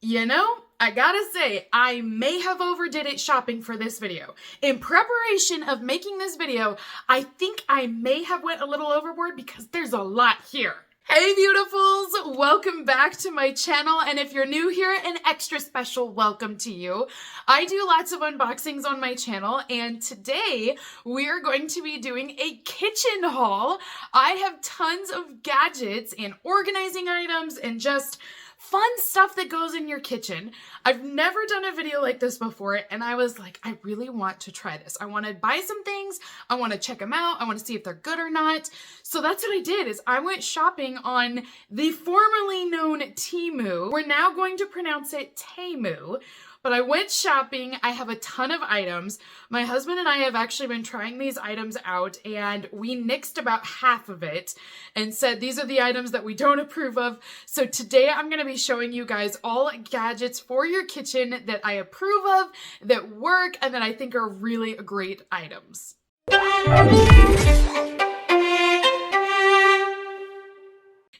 You know, I gotta say, I may have overdid it shopping for this video. In preparation of making this video, I think I may have went a little overboard because there's a lot here. Hey beautifuls, welcome back to my channel, and if you're new here, an extra special welcome to you. I do lots of unboxings on my channel, and today we are going to be doing a kitchen haul. I have tons of gadgets and organizing items and just fun stuff that goes in your kitchen. I've never done a video like this before, and I was like, I really want to try this. I want to buy some things. I want to check them out. I want to see if they're good or not. So that's what I did, is I went shopping on the formerly known Temu. We're now going to pronounce it Temu. But I went shopping. I have a ton of items. My husband and I have actually been trying these items out, and we nixed about half of it and said these are the items that we don't approve of. So today I'm going to be showing you guys all gadgets for your kitchen that I approve of, that work, and that I think are really great items.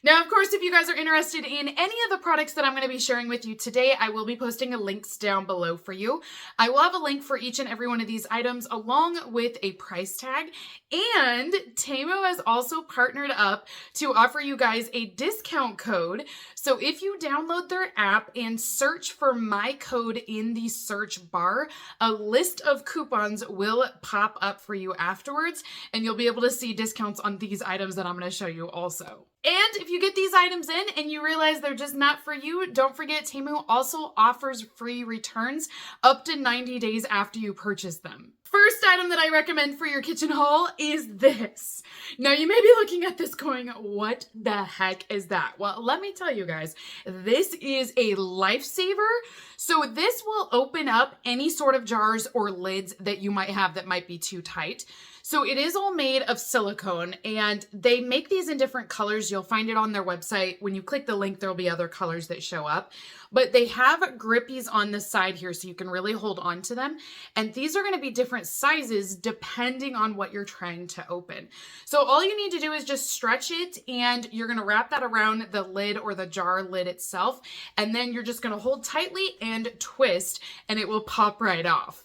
Now, of course, if you guys are interested in any of the products that I'm going to be sharing with you today, I will be posting links down below for you. I will have a link for each and every one of these items along with a price tag. And Temu has also partnered up to offer you guys a discount code. So if you download their app and search for my code in the search bar, a list of coupons will pop up for you afterwards, and you'll be able to see discounts on these items that I'm going to show you also. And if you get these items in and you realize they're just not for you, don't forget Temu also offers free returns up to 90 days after you purchase them. First item that I recommend for your kitchen haul is this. Now you may be looking at this going, what the heck is that? Well, let me tell you guys, this is a lifesaver. So this will open up any sort of jars or lids that you might have that might be too tight. So it is all made of silicone, and they make these in different colors. You'll find it on their website. When you click the link, there'll be other colors that show up. But they have grippies on the side here so you can really hold on to them. And these are going to be different sizes depending on what you're trying to open. So all you need to do is just stretch it, and you're going to wrap that around the lid or the jar lid itself. And then you're just going to hold tightly and twist, and it will pop right off.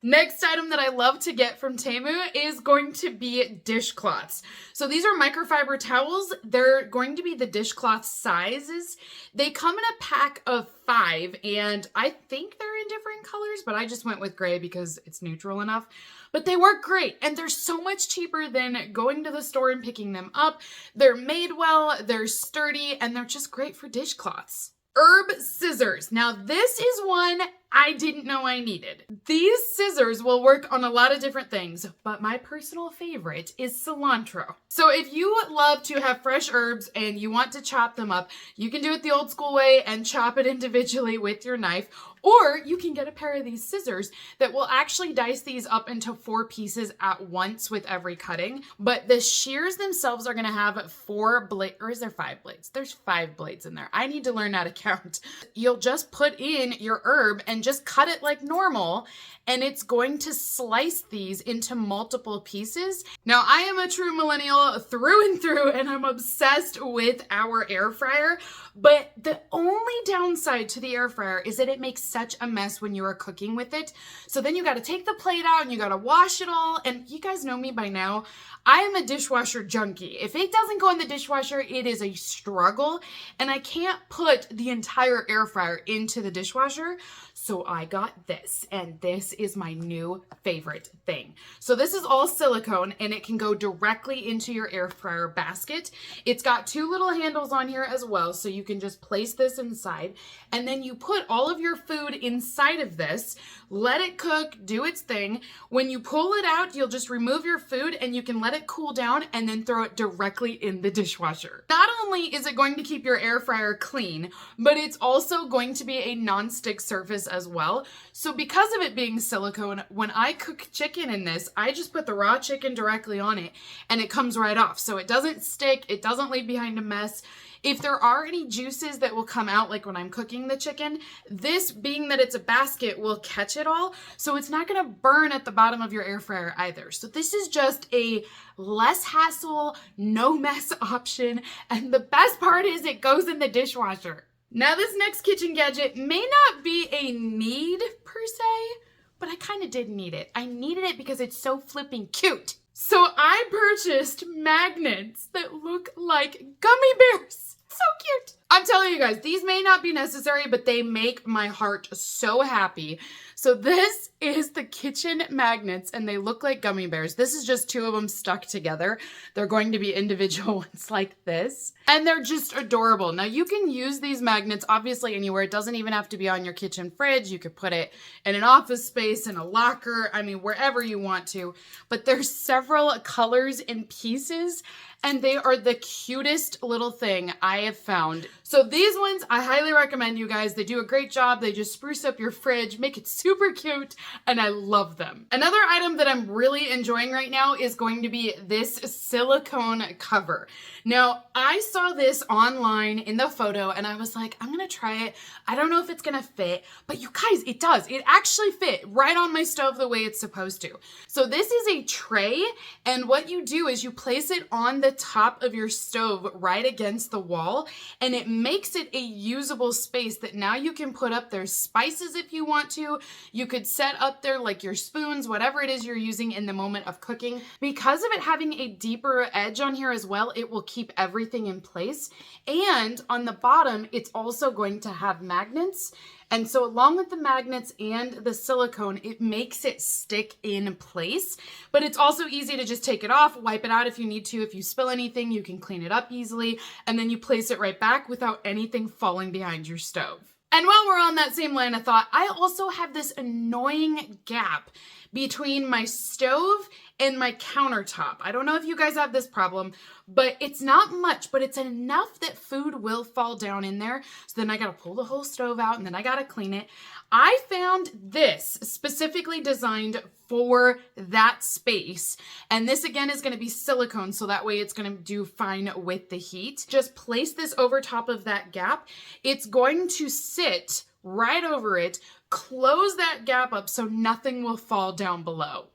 Next item that I love to get from Temu is going to be dishcloths. So these are microfiber towels. They're going to be the dishcloth sizes. They come in a pack of 5, and I think they're in different colors, but I just went with gray because it's neutral enough. But they work great, and they're so much cheaper than going to the store and picking them up. They're made well, they're sturdy, and they're just great for dishcloths. Herb scissors. Now this is one I didn't know I needed. These scissors will work on a lot of different things, but my personal favorite is cilantro. So if you love to have fresh herbs and you want to chop them up, you can do it the old school way and chop it individually with your knife, or you can get a pair of these scissors that will actually dice these up into 4 pieces at once with every cutting. But the shears themselves are gonna have 4 blades, or is there 5 blades? There's 5 blades in there. I need to learn how to count. You'll just put in your herb and just cut it like normal, and it's going to slice these into multiple pieces. Now, I am a true millennial through and through, and I'm obsessed with our air fryer, but the only downside to the air fryer is that it makes such a mess when you are cooking with it. So then you got to take the plate out and you got to wash it all, and you guys know me by now. I am a dishwasher junkie. If it doesn't go in the dishwasher, it is a struggle, and I can't put the entire air fryer into the dishwasher. So I got this, and this is my new favorite thing. So this is all silicone, and it can go directly into your air fryer basket. It's got 2 little handles on here as well, so you can just place this inside, and then you put all of your food inside of this, let it cook, do its thing. When you pull it out, you'll just remove your food, and you can let it cool down and then throw it directly in the dishwasher. Not only is it going to keep your air fryer clean, but it's also going to be a non-stick surface as well. So because of it being silicone, when I cook chicken in this, I just put the raw chicken directly on it, and it comes right off. So it doesn't stick, it doesn't leave behind a mess. If there are any juices that will come out, like when I'm cooking the chicken, this, being that it's a basket, will catch it all. So it's not gonna burn at the bottom of your air fryer either. So this is just a less hassle, no mess option. And the best part is it goes in the dishwasher. Now this next kitchen gadget may not be a need per se, but I kind of did need it. I needed it because it's so flipping cute. So I purchased magnets that look like gummy bears. So cute. I'm telling you guys, these may not be necessary, but they make my heart so happy. So this is the kitchen magnets and they look like gummy bears. This is just two of them stuck together. They're going to be individual ones like this. And they're just adorable. Now you can use these magnets obviously anywhere. It doesn't even have to be on your kitchen fridge. You could put it in an office space, in a locker, I mean, wherever you want to. But there's several colors and pieces and they are the cutest little thing I have found. So these ones, I highly recommend you guys. They do a great job. They just spruce up your fridge, make it super cute, and I love them. Another item that I'm really enjoying right now is going to be this silicone cover. Now, I saw this online in the photo and I was like, I'm gonna try it. I don't know if it's gonna fit, but you guys, it does. It actually fit right on my stove the way it's supposed to. So this is a tray, and what you do is you place it on the top of your stove right against the wall, and it makes it a usable space that now you can put up their spices if you want to. You could set up there like your spoons, whatever it is you're using in the moment of cooking. Because of it having a deeper edge on here as well, it will keep everything in place. And on the bottom, it's also going to have magnets. And so along with the magnets and the silicone, it makes it stick in place, but it's also easy to just take it off, wipe it out if you need to. If you spill anything, you can clean it up easily, and then you place it right back without anything falling behind your stove. And while we're on that same line of thought, I also have this annoying gap between my stove and my countertop. I don't know if you guys have this problem, but it's not much, but it's enough that food will fall down in there. So then I gotta pull the whole stove out and then I gotta clean it. I found this specifically designed for that space. And this again is gonna be silicone, so that way it's gonna do fine with the heat. Just place this over top of that gap. It's going to sit right over it, close that gap up so nothing will fall down below.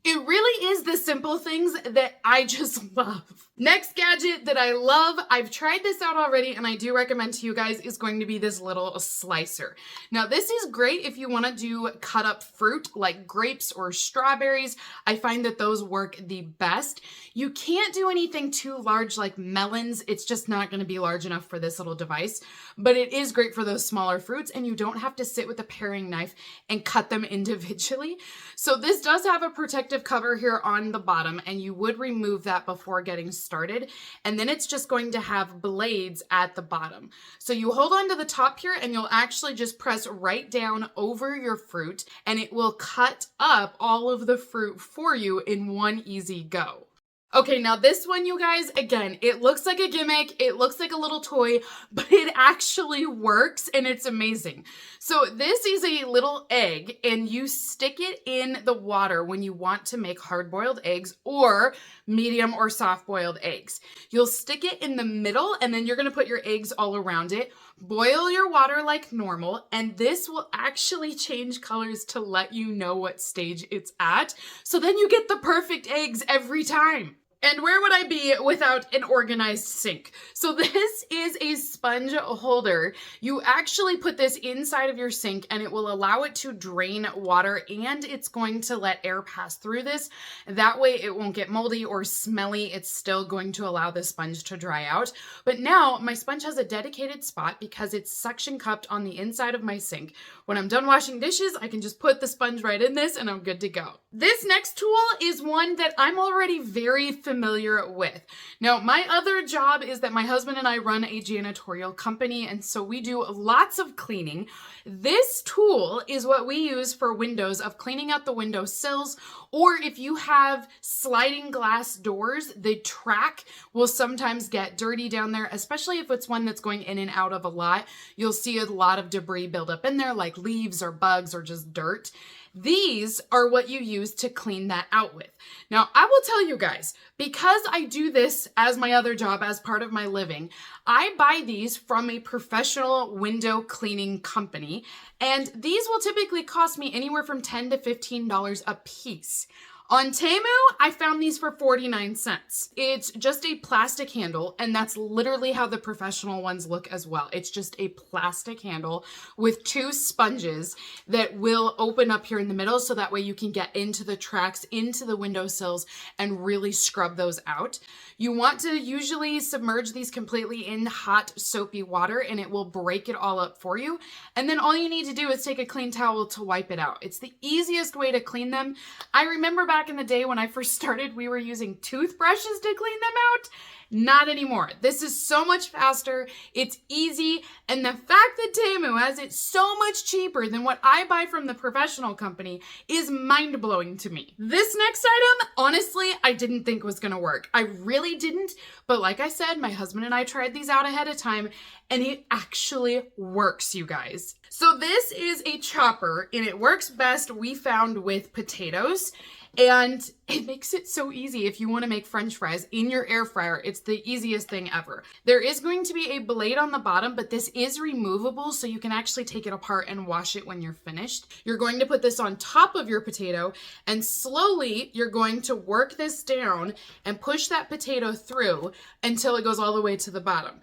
It really is the simple things that I just love. Next gadget that I love, I've tried this out already and I do recommend to you guys, is going to be this little slicer. Now this is great if you want to do cut up fruit like grapes or strawberries. I find that those work the best. You can't do anything too large like melons. It's just not going to be large enough for this little device, but it is great for those smaller fruits and you don't have to sit with a paring knife and cut them individually. So this does have a protective cover here on the bottom and you would remove that before getting started, and then it's just going to have blades at the bottom. So you hold on to the top here and you'll actually just press right down over your fruit and it will cut up all of the fruit for you in one easy go. Okay, now this one, you guys, again, it looks like a gimmick, it looks like a little toy, but it actually works and it's amazing. So this is a little egg and you stick it in the water when you want to make hard-boiled eggs or medium or soft-boiled eggs. You'll stick it in the middle and then you're gonna put your eggs all around it. Boil your water like normal, and this will actually change colors to let you know what stage it's at. So then you get the perfect eggs every time. And where would I be without an organized sink? So this is a sponge holder. You actually put this inside of your sink and it will allow it to drain water, and it's going to let air pass through this. That way it won't get moldy or smelly. It's still going to allow the sponge to dry out. But now my sponge has a dedicated spot because it's suction cupped on the inside of my sink. When I'm done washing dishes, I can just put the sponge right in this and I'm good to go. This next tool is one that I'm already very familiar with. Now, my other job is that my husband and I run a janitorial company, and so we do lots of cleaning. This tool is what we use for windows, of cleaning out the window sills, or if you have sliding glass doors, the track will sometimes get dirty down there, especially if it's one that's going in and out of a lot. You'll see a lot of debris build up in there, like leaves or bugs or just dirt. These are what you use to clean that out with. Now, I will tell you guys, because I do this as my other job, as part of my living, I buy these from a professional window cleaning company, and these will typically cost me anywhere from $10 to $15 a piece. On Temu, I found these for 49 cents. It's just a plastic handle, and that's literally how the professional ones look as well. It's just a plastic handle with 2 sponges that will open up here in the middle, so that way you can get into the tracks, into the windowsills, and really scrub those out. You want to usually submerge these completely in hot soapy water, and it will break it all up for you. And then all you need to do is take a clean towel to wipe it out. It's the easiest way to clean them. I remember back in the day when I first started, we were using toothbrushes to clean them out. Not anymore. This is so much faster. It's easy. And the fact that Temu has it so much cheaper than what I buy from the professional company is mind-blowing to me. This next item, honestly, I didn't think was going to work. I really didn't. But like I said, my husband and I tried these out ahead of time, and it actually works, you guys. So this is a chopper, and it works best, we found, with potatoes. And it makes it so easy if you want to make French fries in your air fryer. It's the easiest thing ever. There is going to be a blade on the bottom, but this is removable, so you can actually take it apart and wash it when you're finished. You're going to put this on top of your potato, and slowly you're going to work this down and push that potato through until it goes all the way to the bottom.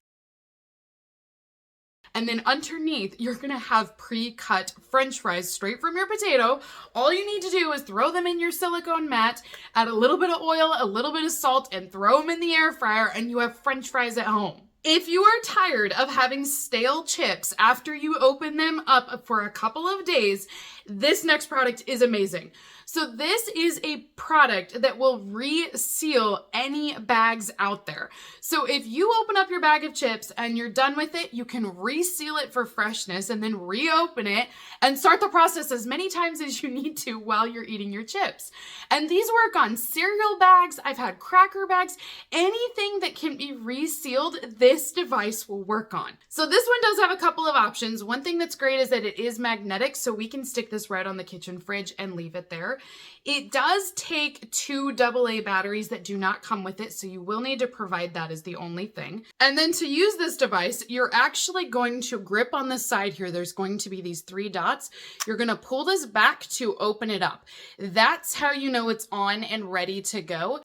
And then underneath, you're gonna have pre-cut French fries straight from your potato. All you need to do is throw them in your silicone mat, add a little bit of oil, a little bit of salt, and throw them in the air fryer, and you have French fries at home. If you are tired of having stale chips after you open them up for a couple of days, this next product is amazing. So this is a product that will reseal any bags out there. So if you open up your bag of chips and you're done with it, you can reseal it for freshness and then reopen it and start the process as many times as you need to while you're eating your chips. And these work on cereal bags. I've had cracker bags, anything that can be resealed, this device will work on. So this one does have a couple of options. One thing that's great is that it is magnetic, so we can stick this right on the kitchen fridge and leave it there. It does take 2 AA batteries that do not come with it, so you will need to provide that as the only thing. And then to use this device, you're actually going to grip on the side here. There's going to be these 3 dots. You're going to pull this back to open it up. That's how you know it's on and ready to go.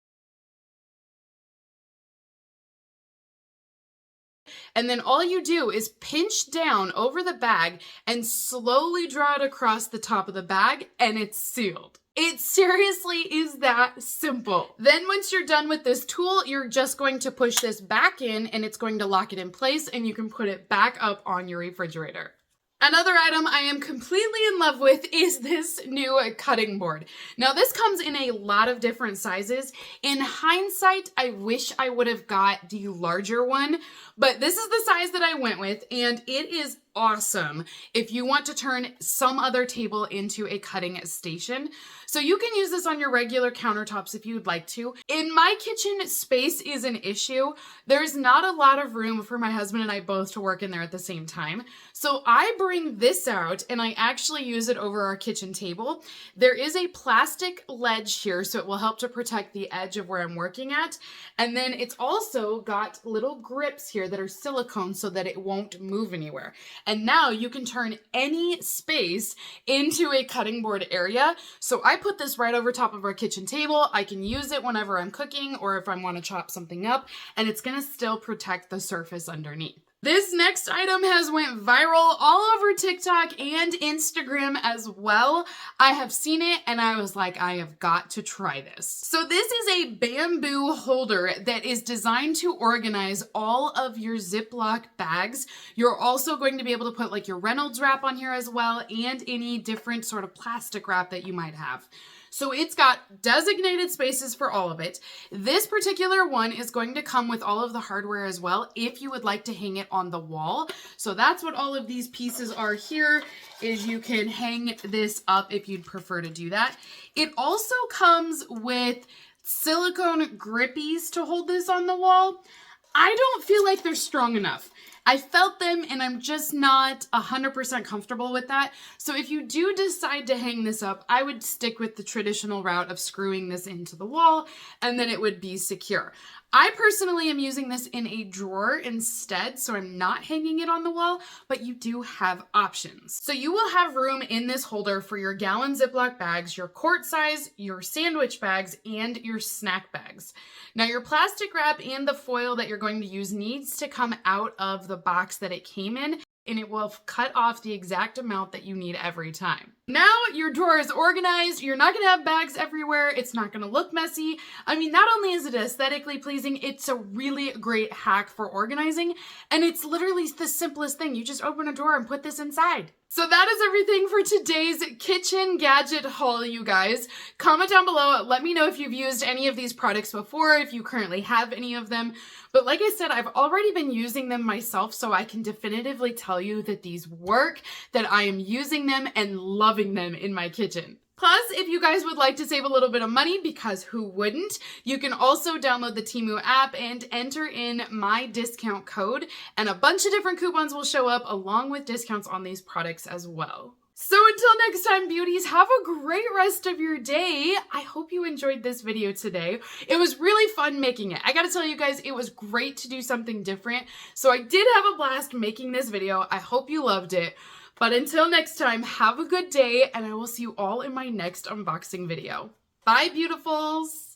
And then all you do is pinch down over the bag and slowly draw it across the top of the bag, and it's sealed. It seriously is that simple. Then once you're done with this tool, you're just going to push this back in, and it's going to lock it in place, and you can put it back up on your refrigerator. Another item I am completely in love with is this new cutting board. Now this comes in a lot of different sizes. In hindsight, I wish I would have got the larger one, but this is the size that I went with, and it is awesome if you want to turn some other table into a cutting station. So you can use this on your regular countertops if you'd like to. In my kitchen, space is an issue. There's not a lot of room for my husband and I both to work in there at the same time. So I bring this out and I actually use it over our kitchen table. There is a plastic ledge here, so it will help to protect the edge of where I'm working at. And then it's also got little grips here that are silicone so that it won't move anywhere. And now you can turn any space into a cutting board area. So I put this right over top of our kitchen table. I can use it whenever I'm cooking or if I want to chop something up, and it's going to still protect the surface underneath. This next item has went viral all over TikTok and Instagram as well. I have seen it and I was like, I have got to try this. So this is a bamboo holder that is designed to organize all of your Ziploc bags. You're also going to be able to put like your Reynolds wrap on here as well, and any different sort of plastic wrap that you might have. So it's got designated spaces for all of it. This particular one is going to come with all of the hardware as well if you would like to hang it on the wall. So that's what all of these pieces are here, is you can hang this up if you'd prefer to do that. It also comes with silicone grippies to hold this on the wall. I don't feel like they're strong enough. I felt them and I'm just not 100% comfortable with that. So if you do decide to hang this up, I would stick with the traditional route of screwing this into the wall and then it would be secure. I personally am using this in a drawer instead, so I'm not hanging it on the wall, but you do have options. So you will have room in this holder for your gallon Ziploc bags, your quart size, your sandwich bags, and your snack bags. Now your plastic wrap and the foil that you're going to use needs to come out of the box that it came in, and it will cut off the exact amount that you need every time. Now your drawer is organized, you're not gonna have bags everywhere, it's not gonna look messy. I mean, not only is it aesthetically pleasing, it's a really great hack for organizing, and it's literally the simplest thing. You just open a drawer and put this inside. So that is everything for today's kitchen gadget haul, you guys. Comment down below, let me know if you've used any of these products before, if you currently have any of them. But like I said, I've already been using them myself, so I can definitively tell you that these work, that I am using them and loving them in my kitchen. Plus, if you guys would like to save a little bit of money, because who wouldn't, you can also download the Temu app and enter in my discount code, and a bunch of different coupons will show up along with discounts on these products as well. So until next time, beauties, have a great rest of your day. I hope you enjoyed this video today. It was really fun making it. I gotta tell you guys, it was great to do something different. So I did have a blast making this video. I hope you loved it. But until next time, have a good day, and I will see you all in my next unboxing video. Bye, beautifuls!